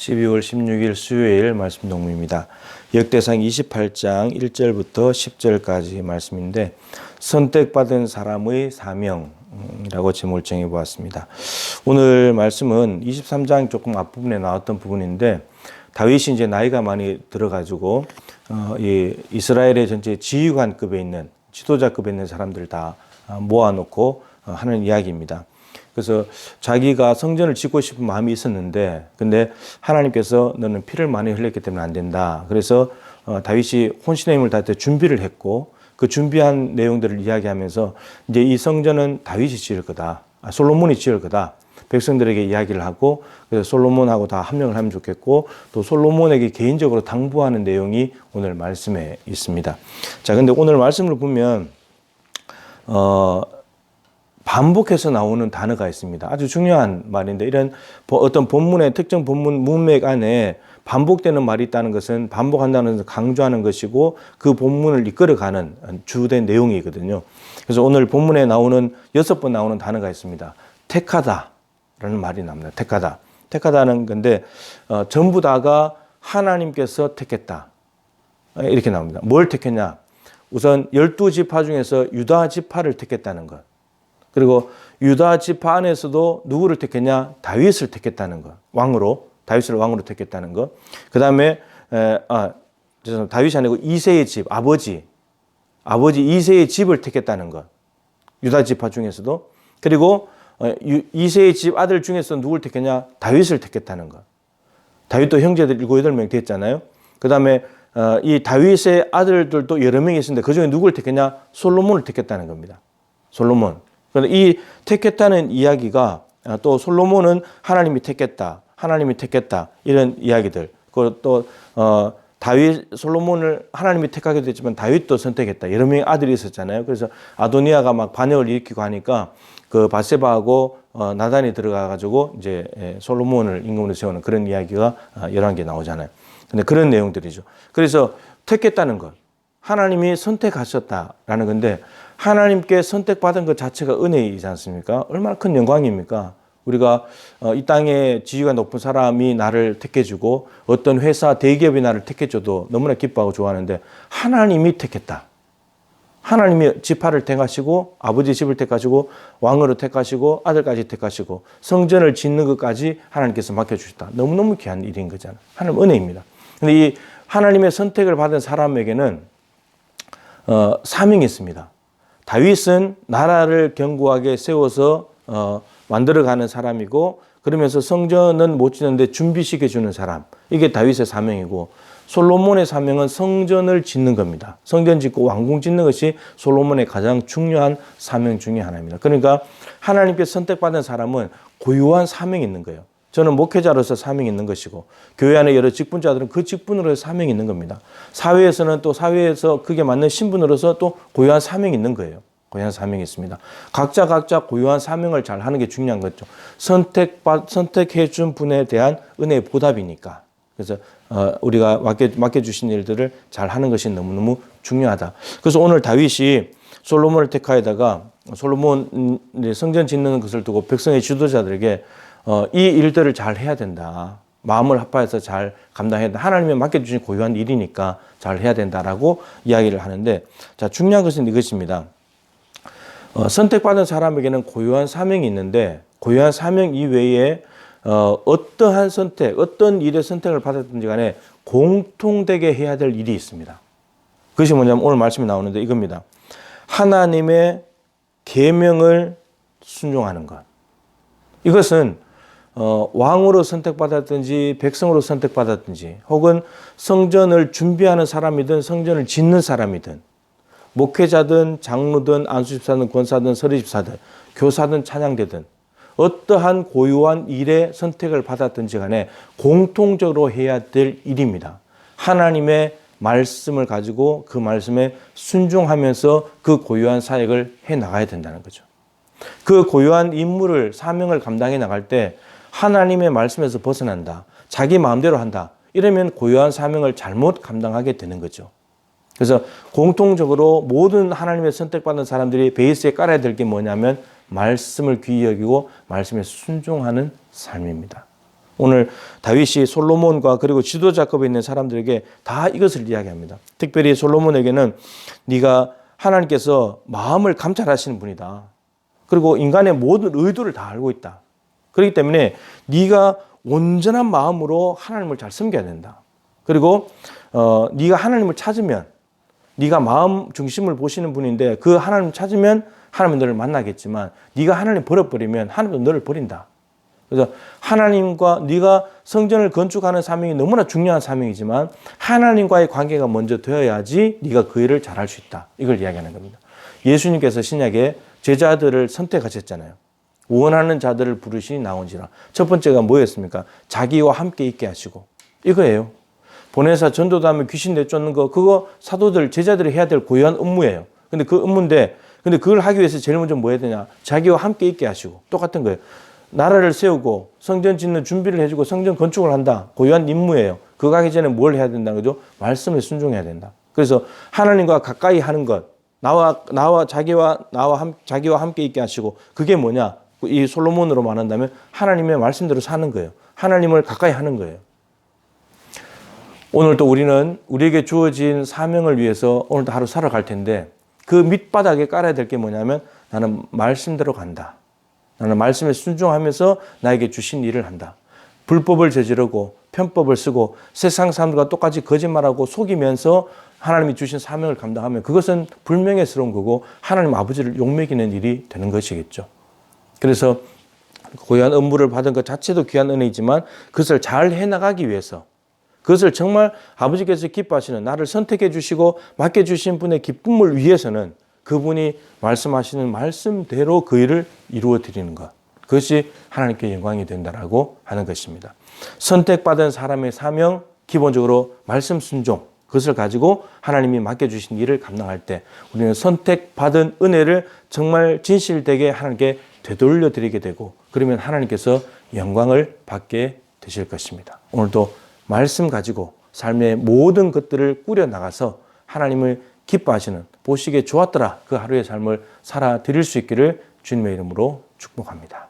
12월 16일 수요일 말씀 동무입니다. 역대상 28장 1절부터 10절까지 말씀인데 선택받은 사람의 사명이라고 제목을 정해 보았습니다. 오늘 말씀은 23장 조금 앞부분에 나왔던 부분인데 다윗이 이제 나이가 많이 들어가지고 이 이스라엘의 전체 지휘관급에 있는 지도자급에 있는 사람들 다 모아놓고 하는 이야기입니다. 그래서 자기가 성전을 짓고 싶은 마음이 있었는데 근데 하나님께서 너는 피를 많이 흘렸기 때문에 안 된다. 그래서 다윗이 혼신의 힘을 다할 때 준비를 했고 그 준비한 내용들을 이야기하면서 이제 이 성전은 다윗이 지을 거다. 솔로몬이 지을 거다. 백성들에게 이야기를 하고 그래서 솔로몬하고 다 합력을 하면 좋겠고 또 솔로몬에게 개인적으로 당부하는 내용이 오늘 말씀에 있습니다. 자, 근데 오늘 말씀을 보면 반복해서 나오는 단어가 있습니다. 아주 중요한 말인데 이런 어떤 본문의 특정 본문 문맥 안에 반복되는 말이 있다는 것은 반복한다는 것을 강조하는 것이고 그 본문을 이끌어가는 주된 내용이거든요. 그래서 오늘 본문에 나오는 6번 나오는 단어가 있습니다. 택하다라는 말이 나옵니다. 택하다. 택하다는 건데 전부 다가 하나님께서 택했다. 이렇게 나옵니다. 뭘 택했냐? 우선 12지파 중에서 유다 지파를 택했다는 것. 그리고 유다 지파 안에서도 누구를 택했냐? 다윗을 택했다는 것. 다윗을 왕으로 택했다는 것. 그 다음에 다윗이 아니고 이새의 집, 아버지 이새의 집을 택했다는 것. 유다 지파 중에서도. 그리고 이새의 집 아들 중에서 누구를 택했냐? 다윗을 택했다는 것. 다윗도 형제들 7, 8명 됐잖아요. 그 다음에 이 다윗의 아들들도 여러 명이 있었는데 그 중에 누구를 택했냐? 솔로몬을 택했다는 겁니다. 솔로몬. 그런데 이 택했다는 이야기가 또 솔로몬은 하나님이 택했다 이런 이야기들. 그리고 또 다윗 솔로몬을 하나님이 택하게 됐지만 다윗도 선택했다. 여러 명의 아들이 있었잖아요. 그래서 아도니아가 막 반역을 일으키고 하니까 그 바세바하고 나단이 들어가 가지고 이제 솔로몬을 임금으로 세우는 그런 이야기가 11개 나오잖아요. 근데 그런 내용들이죠. 그래서 택했다는 것. 하나님이 선택하셨다라는 건데 하나님께 선택받은 것 자체가 은혜이지 않습니까? 얼마나 큰 영광입니까? 우리가 이 땅에 지위가 높은 사람이 나를 택해주고 어떤 회사, 대기업이 나를 택해줘도 너무나 기뻐하고 좋아하는데 하나님이 택했다. 하나님이 지파를 택하시고 아버지 집을 택하시고 왕으로 택하시고 아들까지 택하시고 성전을 짓는 것까지 하나님께서 맡겨주셨다. 너무너무 귀한 일인 거잖아요. 하나님 은혜입니다. 근데 이 하나님의 선택을 받은 사람에게는 사명이 있습니다. 다윗은 나라를 견고하게 세워서 만들어가는 사람이고 그러면서 성전은 못 짓는데 준비시켜주는 사람. 이게 다윗의 사명이고 솔로몬의 사명은 성전을 짓는 겁니다. 성전 짓고 왕궁 짓는 것이 솔로몬의 가장 중요한 사명 중에 하나입니다. 그러니까 하나님께 선택받은 사람은 고유한 사명이 있는 거예요. 저는 목회자로서 사명이 있는 것이고 교회 안에 여러 직분자들은 그 직분으로 사명이 있는 겁니다. 사회에서는 또 사회에서 그게 맞는 신분으로서 또 고유한 사명이 있는 거예요. 고유한 사명이 있습니다. 각자 고유한 사명을 잘 하는 게 중요한 거죠. 선택해 준 분에 대한 은혜의 보답이니까. 그래서 우리가 맡겨주신 일들을 잘 하는 것이 너무너무 중요하다. 그래서 오늘 다윗이 솔로몬을 택하여다가 솔로몬 성전 짓는 것을 두고 백성의 지도자들에게 이 일들을 잘 해야 된다. 마음을 합하여서 잘 감당해야 된다. 하나님이 맡겨주신 고유한 일이니까 잘 해야 된다라고 이야기를 하는데 자, 중요한 것은 이것입니다. 선택받은 사람에게는 고유한 사명이 있는데 고유한 사명 이외에 어떠한 선택, 어떤 일의 선택을 받았든지 간에 공통되게 해야 될 일이 있습니다. 그것이 뭐냐면 오늘 말씀이 나오는데 이겁니다. 하나님의 계명을 순종하는 것. 이것은 왕으로 선택받았든지 백성으로 선택받았든지 혹은 성전을 준비하는 사람이든 성전을 짓는 사람이든 목회자든 장로든 안수집사든 권사든 서리집사든 교사든 찬양대든 어떠한 고유한 일의 선택을 받았든지 간에 공통적으로 해야 될 일입니다. 하나님의 말씀을 가지고 그 말씀에 순종하면서 그 고유한 사역을 해 나가야 된다는 거죠. 그 고유한 임무를 사명을 감당해 나갈 때 하나님의 말씀에서 벗어난다. 자기 마음대로 한다. 이러면 고유한 사명을 잘못 감당하게 되는 거죠. 그래서 공통적으로 모든 하나님의 선택받은 사람들이 베이스에 깔아야 될 게 뭐냐면 말씀을 귀히 여기고 말씀에 순종하는 삶입니다. 오늘 다윗이 솔로몬과 그리고 지도자급에 있는 사람들에게 다 이것을 이야기합니다. 특별히 솔로몬에게는 네가 하나님께서 마음을 감찰하시는 분이다. 그리고 인간의 모든 의도를 다 알고 있다. 그렇기 때문에 네가 온전한 마음으로 하나님을 잘 섬겨야 된다. 그리고 네가 하나님을 찾으면 네가 마음 중심을 보시는 분인데 그 하나님을 찾으면 하나님은 너를 만나겠지만 네가 하나님을 버려버리면 하나님도 너를 버린다. 그래서 하나님과 네가 성전을 건축하는 사명이 너무나 중요한 사명이지만 하나님과의 관계가 먼저 되어야지 네가 그 일을 잘할 수 있다. 이걸 이야기하는 겁니다. 예수님께서 신약에 제자들을 선택하셨잖아요. 원하는 자들을 부르시니 나온지라. 첫 번째가 뭐였습니까? 자기와 함께 있게 하시고. 이거예요. 보내사 전도도 하면 귀신 내쫓는 거, 그거 사도들, 제자들이 해야 될 고유한 업무예요. 근데 그 업무인데, 근데 그걸 하기 위해서 제일 먼저 뭐 해야 되냐? 자기와 함께 있게 하시고. 똑같은 거예요. 나라를 세우고 성전 짓는 준비를 해주고 성전 건축을 한다. 고유한 임무예요. 그거 하기 전에 뭘 해야 된다. 그죠? 말씀에 순종해야 된다. 그래서 하나님과 가까이 하는 것, 자기와 함께 있게 하시고, 그게 뭐냐? 이 솔로몬으로 말한다면 하나님의 말씀대로 사는 거예요. 하나님을 가까이 하는 거예요. 오늘도 우리는 우리에게 주어진 사명을 위해서 오늘도 하루 살아갈 텐데 그 밑바닥에 깔아야 될 게 뭐냐면 나는 말씀대로 간다. 나는 말씀에 순종하면서 나에게 주신 일을 한다. 불법을 저지르고 편법을 쓰고 세상 사람들과 똑같이 거짓말하고 속이면서 하나님이 주신 사명을 감당하면 그것은 불명예스러운 거고 하나님 아버지를 욕먹이는 일이 되는 것이겠죠. 그래서 고유한 업무를 받은 것 자체도 귀한 은혜이지만 그것을 잘 해나가기 위해서 그것을 정말 아버지께서 기뻐하시는 나를 선택해 주시고 맡겨주신 분의 기쁨을 위해서는 그분이 말씀하시는 말씀대로 그 일을 이루어 드리는 것. 그것이 하나님께 영광이 된다라고 하는 것입니다. 선택받은 사람의 사명, 기본적으로 말씀 순종. 그것을 가지고 하나님이 맡겨주신 일을 감당할 때 우리는 선택받은 은혜를 정말 진실되게 하나님께 되돌려 드리게 되고 그러면 하나님께서 영광을 받게 되실 것입니다. 오늘도 말씀 가지고 삶의 모든 것들을 꾸려나가서 하나님을 기뻐하시는 보시기에 좋았더라 그 하루의 삶을 살아 드릴 수 있기를 주님의 이름으로 축복합니다.